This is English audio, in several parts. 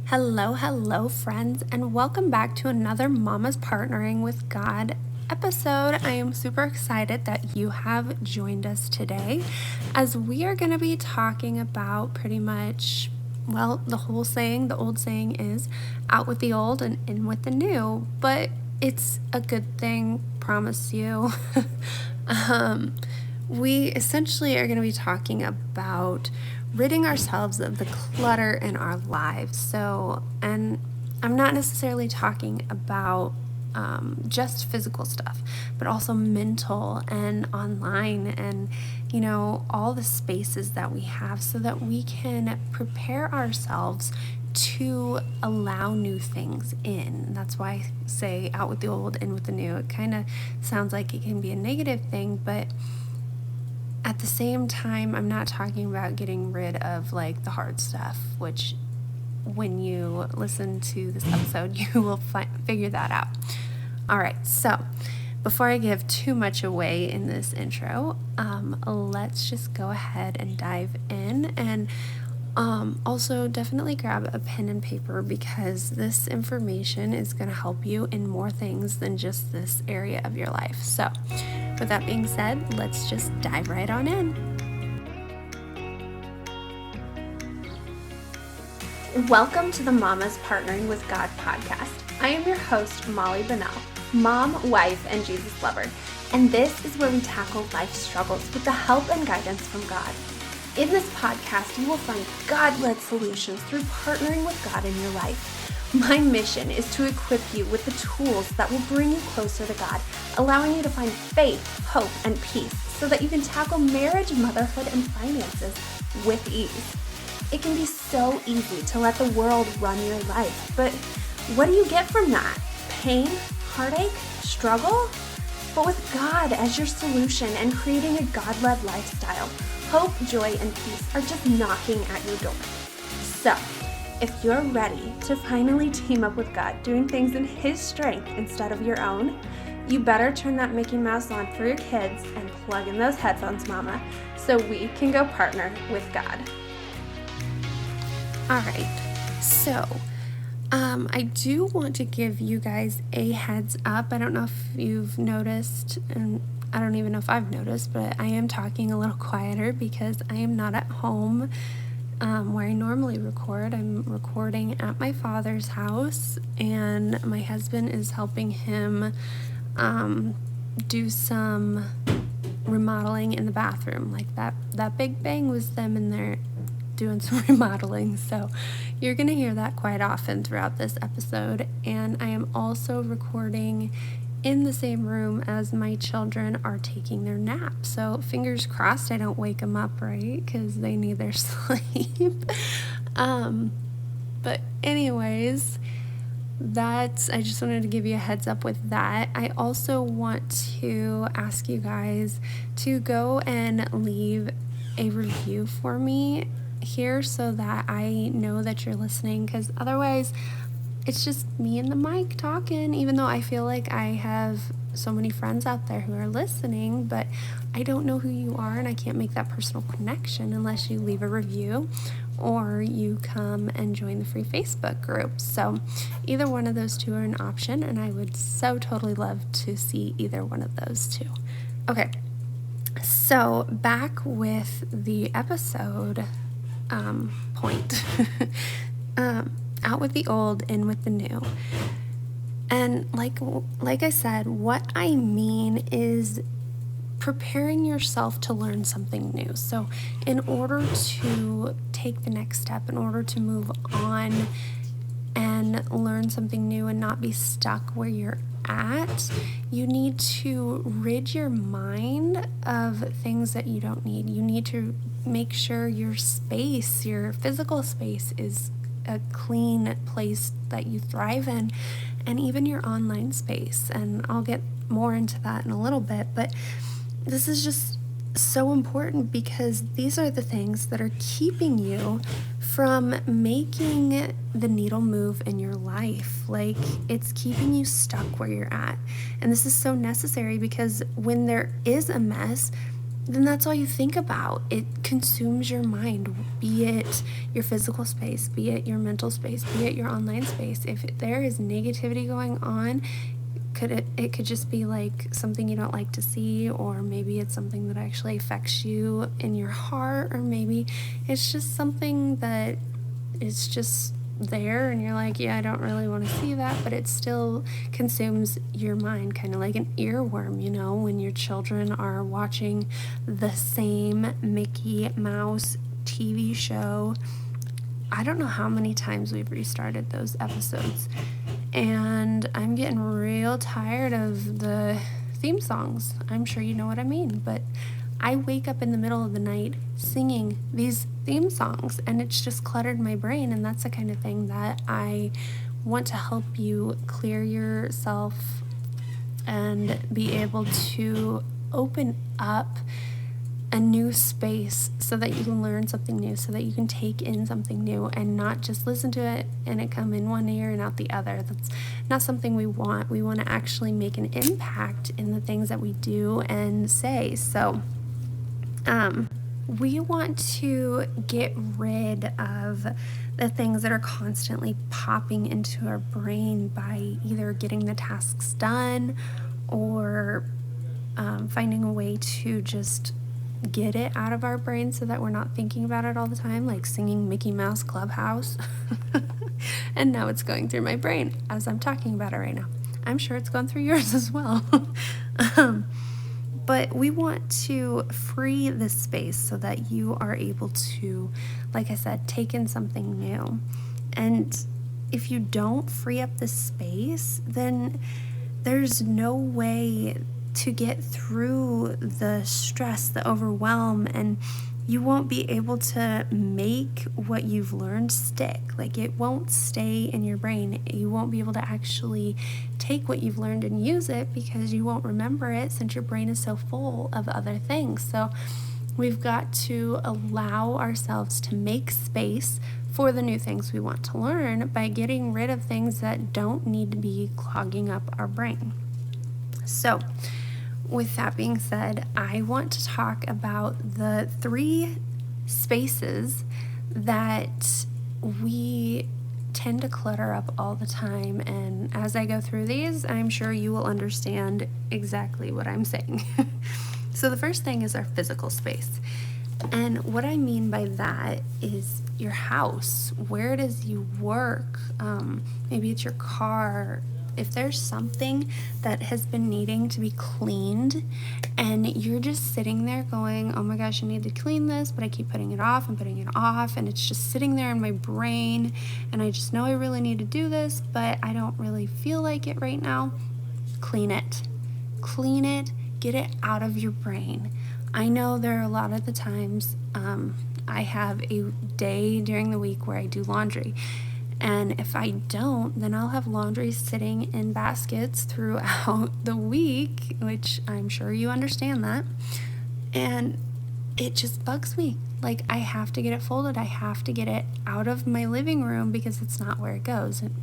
Hello, friends, and welcome back to another Mama's Partnering with God episode. I am super excited that you have joined us today as we are going to be talking about pretty much, the old saying is out with the old and in with the new, but it's a good thing, promise you. We essentially are going to be talking about ridding ourselves of the clutter in our lives. So, and I'm not necessarily talking about just physical stuff, but also mental and online and, all the spaces that we have so that we can prepare ourselves to allow new things in. That's why I say out with the old, in with the new. It kind of sounds like it can be a negative thing, but at the same time, I'm not talking about getting rid of the hard stuff, which when you listen to this episode, you will figure that out. All right, so before I give too much away in this intro, let's just go ahead and dive in. And also definitely grab a pen and paper because this information is going to help you in more things than just this area of your life. So with that being said, let's just dive right on in. Welcome to the Mama's Partnering with God podcast. I am your host, Molly Bunnell, mom, wife, and Jesus lover. And this is where we tackle life struggles with the help and guidance from God. In this podcast, you will find God-led solutions through partnering with God in your life. My mission is to equip you with the tools that will bring you closer to God, allowing you to find faith, hope, and peace so that you can tackle marriage, motherhood, and finances with ease. It can be so easy to let the world run your life, but what do you get from that? Pain, heartache, struggle? But with God as your solution and creating a God-led lifestyle, hope, joy, and peace are just knocking at your door. So, if you're ready to finally team up with God, doing things in His strength instead of your own, you better turn that Mickey Mouse on for your kids and plug in those headphones, Mama, so we can go partner with God. All right, so I do want to give you guys a heads up. I don't know if you've noticed, and I don't even know if I've noticed, but I am talking a little quieter because I am not at home where I normally record. I'm recording at my father's house, and my husband is helping him do some remodeling in the bathroom. Like that big bang was them in there doing some remodeling, so you're going to hear that quite often throughout this episode. And I am also recording in the same room as my children are taking their nap, so fingers crossed I don't wake them up, right, because they need their sleep. But anyways, I just wanted to give you a heads up with that. I also want to ask you guys to go and leave a review for me here so that I know that you're listening, because otherwise it's just me and the mic talking, even though I feel like I have so many friends out there who are listening, but I don't know who you are and I can't make that personal connection unless you leave a review or you come and join the free Facebook group. So either one of those two are an option, and I would so totally love to see either one of those two. Okay, so back with the episode point. Out with the old, in with the new. And like I said, what I mean is preparing yourself to learn something new. So in order to take the next step, in order to move on and learn something new and not be stuck where you're at, you need to rid your mind of things that you don't need. You need to make sure your space, your physical space, is a clean place that you thrive in, and even your online space. And I'll get more into that in a little bit, but this is just so important because these are the things that are keeping you from making the needle move in your life. Like, it's keeping you stuck where you're at. And this is so necessary because when there is a mess, then that's all you think about. It consumes your mind, be it your physical space, be it your mental space, be it your online space. If there is negativity going on, it could just be like something you don't like to see, or maybe it's something that actually affects you in your heart, or maybe it's just something that is just there and you're like, yeah, I don't really want to see that, but it still consumes your mind, kind of like an earworm, when your children are watching the same Mickey Mouse TV show. I don't know how many times we've restarted those episodes, and I'm getting real tired of the theme songs. I'm sure you know what I mean, but I wake up in the middle of the night singing these theme songs, and it's just cluttered my brain, and that's the kind of thing that I want to help you clear yourself and be able to open up a new space so that you can learn something new, so that you can take in something new and not just listen to it and it come in one ear and out the other. That's not something we want. We want to actually make an impact in the things that we do and say. So we want to get rid of the things that are constantly popping into our brain by either getting the tasks done or finding a way to just get it out of our brain so that we're not thinking about it all the time, like singing Mickey Mouse Clubhouse. And now it's going through my brain as I'm talking about it right now. I'm sure it's gone through yours as well. But we want to free this space so that you are able to, like I said, take in something new. And if you don't free up the space, then there's no way to get through the stress, the overwhelm, and you won't be able to make what you've learned stick. Like, it won't stay in your brain. You won't be able to actually take what you've learned and use it because you won't remember it since your brain is so full of other things. So we've got to allow ourselves to make space for the new things we want to learn by getting rid of things that don't need to be clogging up our brain. So with that being said, I want to talk about the 3 spaces that we tend to clutter up all the time. And as I go through these, I'm sure you will understand exactly what I'm saying. So the first thing is our physical space. And what I mean by that is your house, where it is you work, maybe it's your car. If there's something that has been needing to be cleaned and you're just sitting there going, oh my gosh, I need to clean this, but I keep putting it off and putting it off, and it's just sitting there in my brain, and I just know I really need to do this, but I don't really feel like it right now, clean it. Clean it, get it out of your brain. I know there are a lot of the times I have a day during the week where I do laundry. And if I don't, then I'll have laundry sitting in baskets throughout the week, which I'm sure you understand that. And it just bugs me. Like, I have to get it folded. I have to get it out of my living room because it's not where it goes. It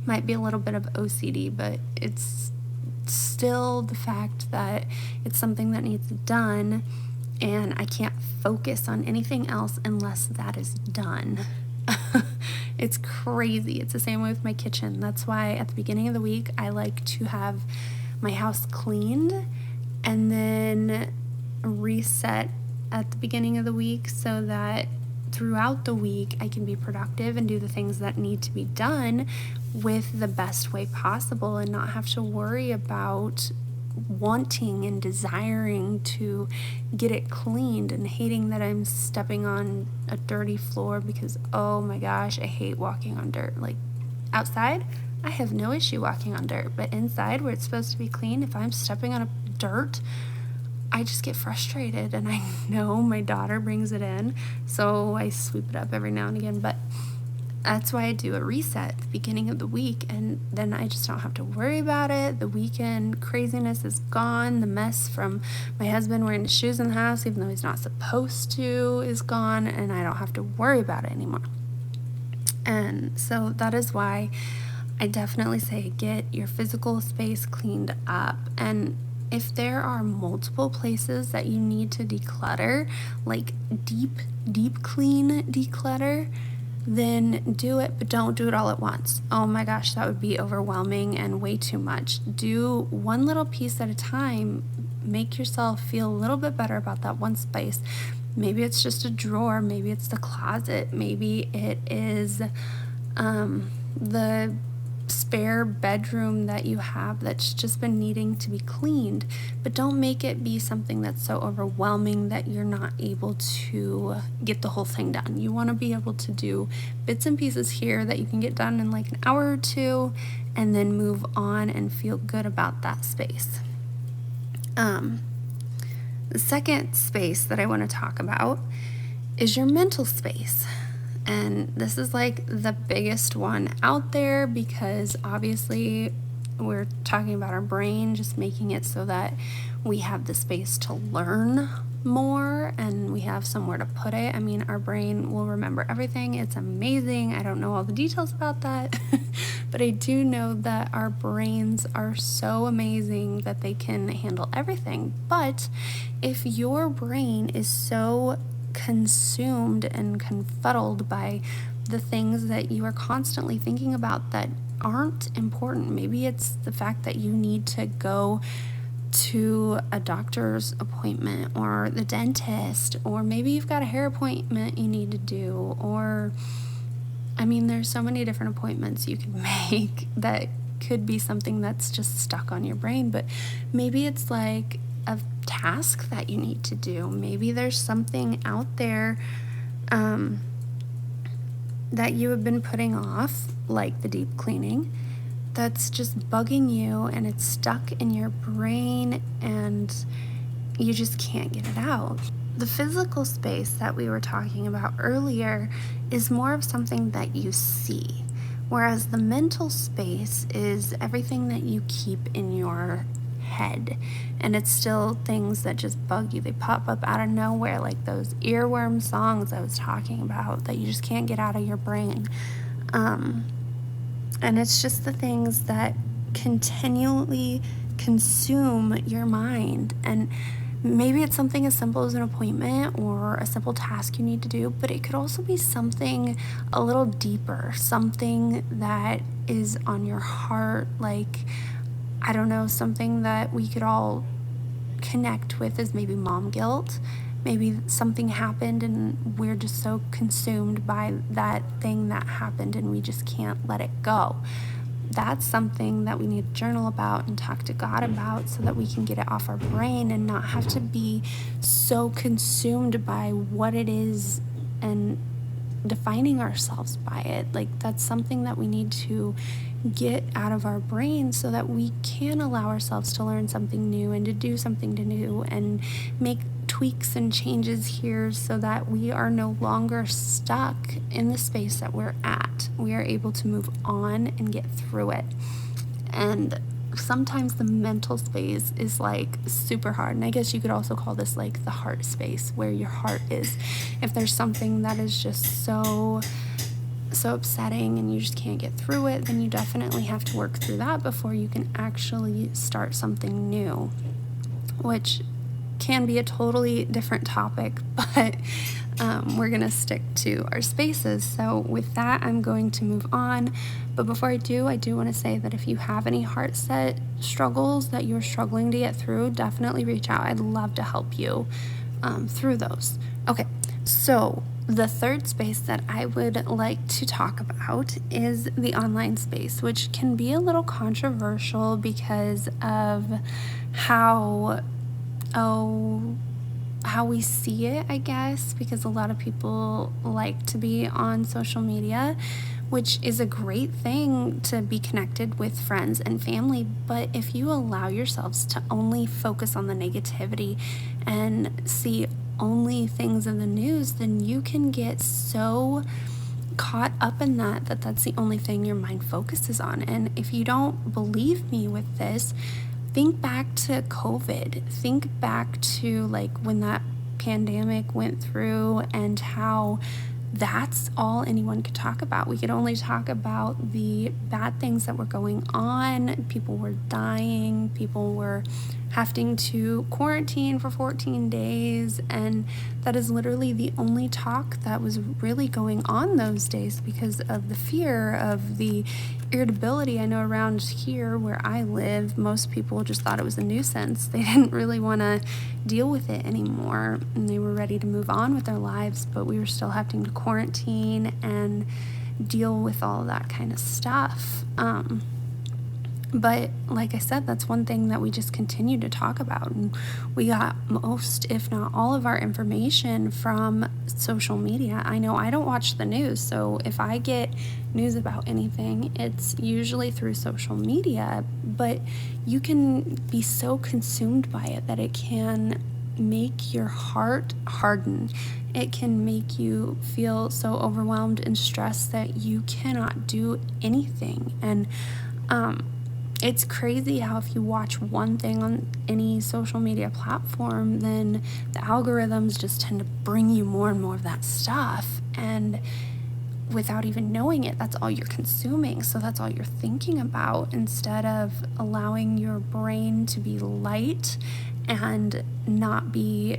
might be a little bit of OCD, but it's still the fact that it's something that needs done, and I can't focus on anything else unless that is done. It's crazy. It's the same way with my kitchen. That's why at the beginning of the week, I like to have my house cleaned and then reset at the beginning of the week so that throughout the week I can be productive and do the things that need to be done with the best way possible and not have to worry about wanting and desiring to get it cleaned and hating that I'm stepping on a dirty floor because, oh my gosh, I hate walking on dirt. Like, outside, I have no issue walking on dirt, but inside where it's supposed to be clean, if I'm stepping on a dirt, I just get frustrated, and I know my daughter brings it in, so I sweep it up every now and again, but that's why I do a reset at the beginning of the week, and then I just don't have to worry about it. The weekend craziness is gone. The mess from my husband wearing his shoes in the house, even though he's not supposed to, is gone, and I don't have to worry about it anymore. And so that is why I definitely say get your physical space cleaned up. And if there are multiple places that you need to declutter, like deep clean declutter, then do it, but don't do it all at once. Oh my gosh, that would be overwhelming and way too much. Do one little piece at a time. Make yourself feel a little bit better about that one space. Maybe it's just a drawer, maybe it's the closet, maybe it is the spare bedroom that you have that's just been needing to be cleaned. But don't make it be something that's so overwhelming that you're not able to get the whole thing done. You want to be able to do bits and pieces here that you can get done in like an hour or two, and then move on and feel good about that space. The second space that I want to talk about is your mental space. And this is like the biggest one out there, because obviously we're talking about our brain, just making it so that we have the space to learn more and we have somewhere to put it. I mean, our brain will remember everything. It's amazing. I don't know all the details about that, but I do know that our brains are so amazing that they can handle everything. But if your brain is so consumed and confuddled by the things that you are constantly thinking about that aren't important, maybe it's the fact that you need to go to a doctor's appointment or the dentist, or maybe you've got a hair appointment you need to do, or I mean, there's so many different appointments you can make that could be something that's just stuck on your brain. But maybe it's like a task that you need to do. Maybe there's something out there that you have been putting off, like the deep cleaning, that's just bugging you and it's stuck in your brain and you just can't get it out. The physical space that we were talking about earlier is more of something that you see, whereas the mental space is everything that you keep in your head, and it's still things that just bug you. They pop up out of nowhere, like those earworm songs I was talking about that you just can't get out of your brain. And it's just the things that continually consume your mind. And maybe it's something as simple as an appointment or a simple task you need to do, but it could also be something a little deeper, something that is on your heart, like, I don't know, something that we could all connect with is maybe mom guilt. Maybe something happened and we're just so consumed by that thing that happened and we just can't let it go. That's something that we need to journal about and talk to God about so that we can get it off our brain and not have to be so consumed by what it is and defining ourselves by it. Like, that's something that we need to get out of our brain so that we can allow ourselves to learn something new and to do something new and make tweaks and changes here so that we are no longer stuck in the space that we're at. We are able to move on and get through it. And sometimes the mental space is like super hard. And I guess you could also call this like the heart space, where your heart is. If there's something that is just so upsetting and you just can't get through it, then you definitely have to work through that before you can actually start something new, which can be a totally different topic, but we're going to stick to our spaces. So with that, I'm going to move on. But before I do want to say that if you have any heart set struggles that you're struggling to get through, definitely reach out. I'd love to help you through those. Okay, so the third space that I would like to talk about is the online space, which can be a little controversial because of how we see it, I guess, because a lot of people like to be on social media, which is a great thing to be connected with friends and family. But if you allow yourselves to only focus on the negativity and see only things in the news, then you can get so caught up in that's the only thing your mind focuses on. And if you don't believe me with this, think back to COVID. Think back to like when that pandemic went through and how that's all anyone could talk about. We could only talk about the bad things that were going on. People were dying. People were having to quarantine for 14 days, and that is literally the only talk that was really going on those days because of the fear of the irritability. I know around here where I live, most people just thought it was a nuisance. They didn't really want to deal with it anymore, and they were ready to move on with their lives, but we were still having to quarantine and deal with all that kind of stuff. But like I said, that's one thing that we just continue to talk about. And we got most, if not all of our information from social media. I know I don't watch the news, so if I get news about anything, it's usually through social media. But you can be so consumed by it that it can make your heart harden. It can make you feel so overwhelmed and stressed that you cannot do anything. And it's crazy how if you watch one thing on any social media platform, then the algorithms just tend to bring you more and more of that stuff. And without even knowing it, that's all you're consuming. So that's all you're thinking about, instead of allowing your brain to be light and not be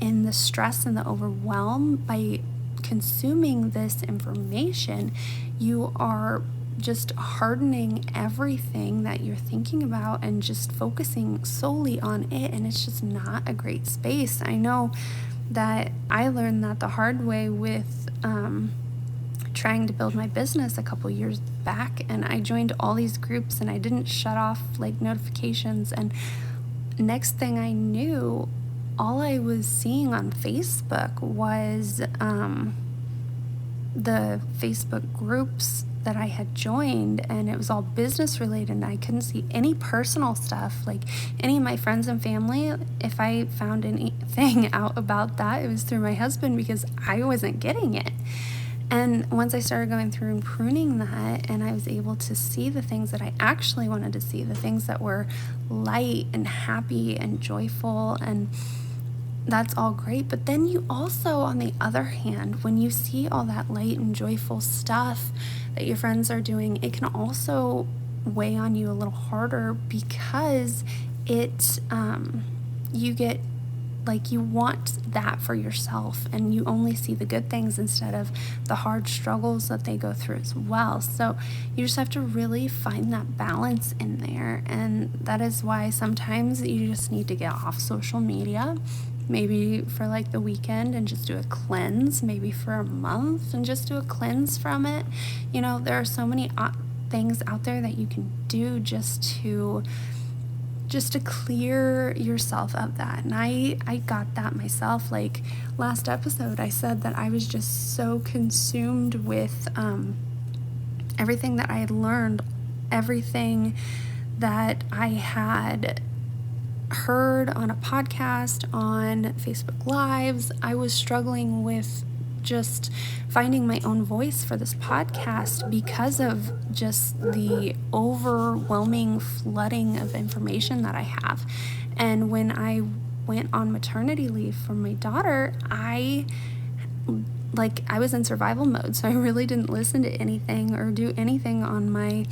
in the stress and the overwhelm. By consuming this information, you are just hardening everything that you're thinking about and just focusing solely on it, and it's just not a great space. I know that I learned that the hard way with trying to build my business a couple years back, and I joined all these groups and I didn't shut off like notifications, and next thing I knew, all I was seeing on Facebook was the Facebook groups that I had joined, and it was all business related, and I couldn't see any personal stuff. Like any of my friends and family, if I found anything out about that, it was through my husband, because I wasn't getting it. And once I started going through and pruning that, and I was able to see the things that I actually wanted to see, the things that were light and happy and joyful, and that's all great. But then you also, on the other hand, when you see all that light and joyful stuff that your friends are doing, it can also weigh on you a little harder, because you get like you want that for yourself, and you only see the good things instead of the hard struggles that they go through as well. So you just have to really find that balance in there, and that is why sometimes you just need to get off social media, maybe for like the weekend, and just do a cleanse, maybe for a month and just do a cleanse from it. You know, there are so many things out there that you can do just to clear yourself of that. And I got that myself. Like last episode, I said that I was just so consumed with everything that I had learned, everything that I had heard on a podcast, on Facebook Lives. I was struggling with just finding my own voice for this podcast because of just the overwhelming flooding of information that I have. And when I went on maternity leave for my daughter, I was in survival mode, so I really didn't listen to anything or do anything on my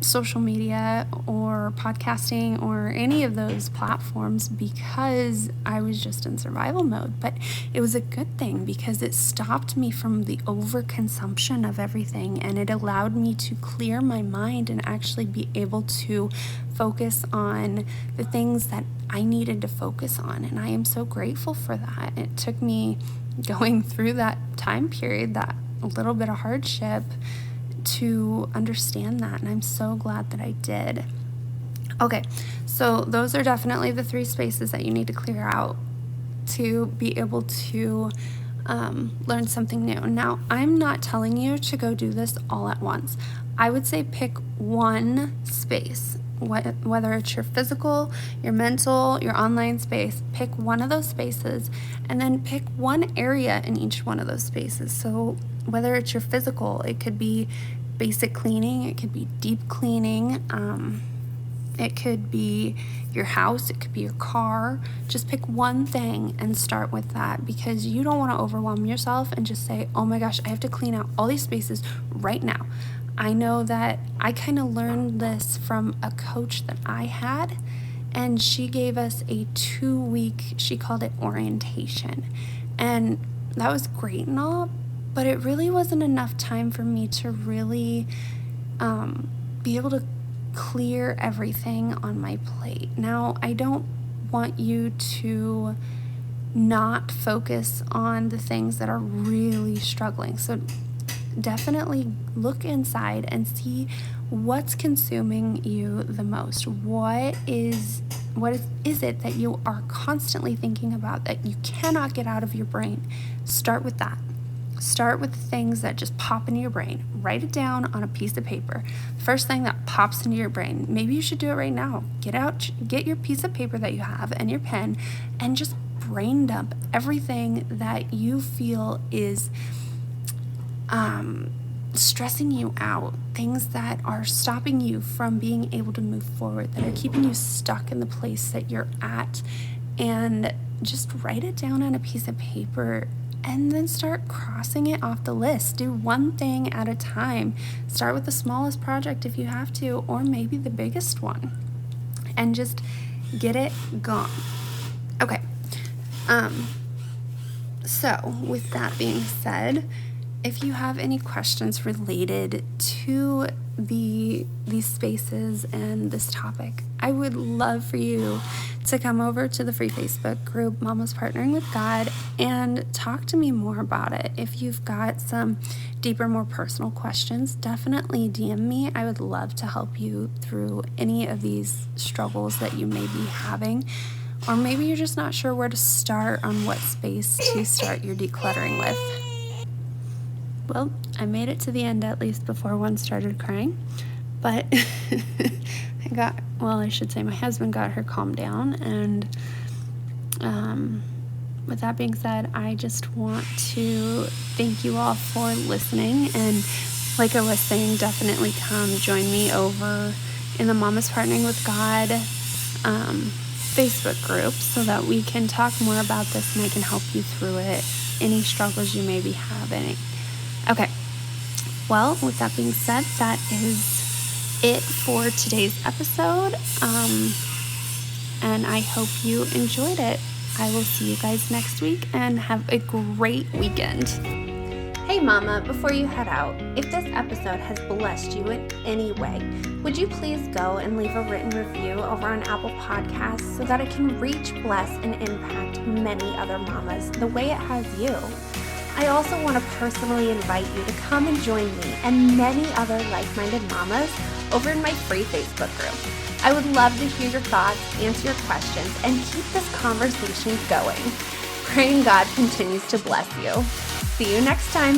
social media or podcasting or any of those platforms, because I was just in survival mode. But it was a good thing, because it stopped me from the overconsumption of everything, and it allowed me to clear my mind and actually be able to focus on the things that I needed to focus on. And I am so grateful for that. It took me going through that time period, that little bit of hardship, to understand that, and I'm so glad that I did. Okay, so those are definitely the 3 spaces that you need to clear out to be able to learn something new. Now, I'm not telling you to go do this all at once. I would say pick one space, whether it's your physical, your mental, your online space. Pick one of those spaces, and then pick one area in each one of those spaces. So whether it's your physical, it could be basic cleaning, it could be deep cleaning, it could be your house, it could be your car. Just pick one thing and start with that, because you don't want to overwhelm yourself and just say, oh my gosh, I have to clean out all these spaces right now. I know that I kind of learned this from a coach that I had, and she gave us a 2-week, she called it orientation. And that was great and all, but it really wasn't enough time for me to really be able to clear everything on my plate. Now, I don't want you to not focus on the things that are really struggling. So definitely look inside and see what's consuming you the most. What is it that you are constantly thinking about that you cannot get out of your brain? Start with that. Start with the things that just pop into your brain. Write it down on a piece of paper. First thing that pops into your brain. Maybe you should do it right now. Get your piece of paper that you have and your pen, and just brain dump everything that you feel is stressing you out, things that are stopping you from being able to move forward, that are keeping you stuck in the place that you're at, and just write it down on a piece of paper and then start crossing it off the list. Do one thing at a time. Start with the smallest project if you have to, or maybe the biggest one, and just get it gone. Okay. So with that being said, if you have any questions related to these spaces and this topic, I would love for you to come over to the free Facebook group, Mama's Partnering with God, and talk to me more about it. If you've got some deeper, more personal questions, definitely DM me. I would love to help you through any of these struggles that you may be having. Or maybe you're just not sure where to start on what space to start your decluttering with. Well, I made it to the end at least before one started crying, but I should say my husband got her calmed down, and with that being said, I just want to thank you all for listening, and like I was saying, definitely come join me over in the Mama's Partnering with God Facebook group so that we can talk more about this and I can help you through it, any struggles you may be having. Okay, well, with that being said, that is it for today's episode, and I hope you enjoyed it. I will see you guys next week, and have a great weekend. Hey Mama, before you head out, if this episode has blessed you in any way, would you please go and leave a written review over on Apple Podcasts so that it can reach, bless, and impact many other mamas the way it has you. I also want to personally invite you to come and join me and many other like-minded mamas over in my free Facebook group. I would love to hear your thoughts, answer your questions, and keep this conversation going. Praying God continues to bless you. See you next time.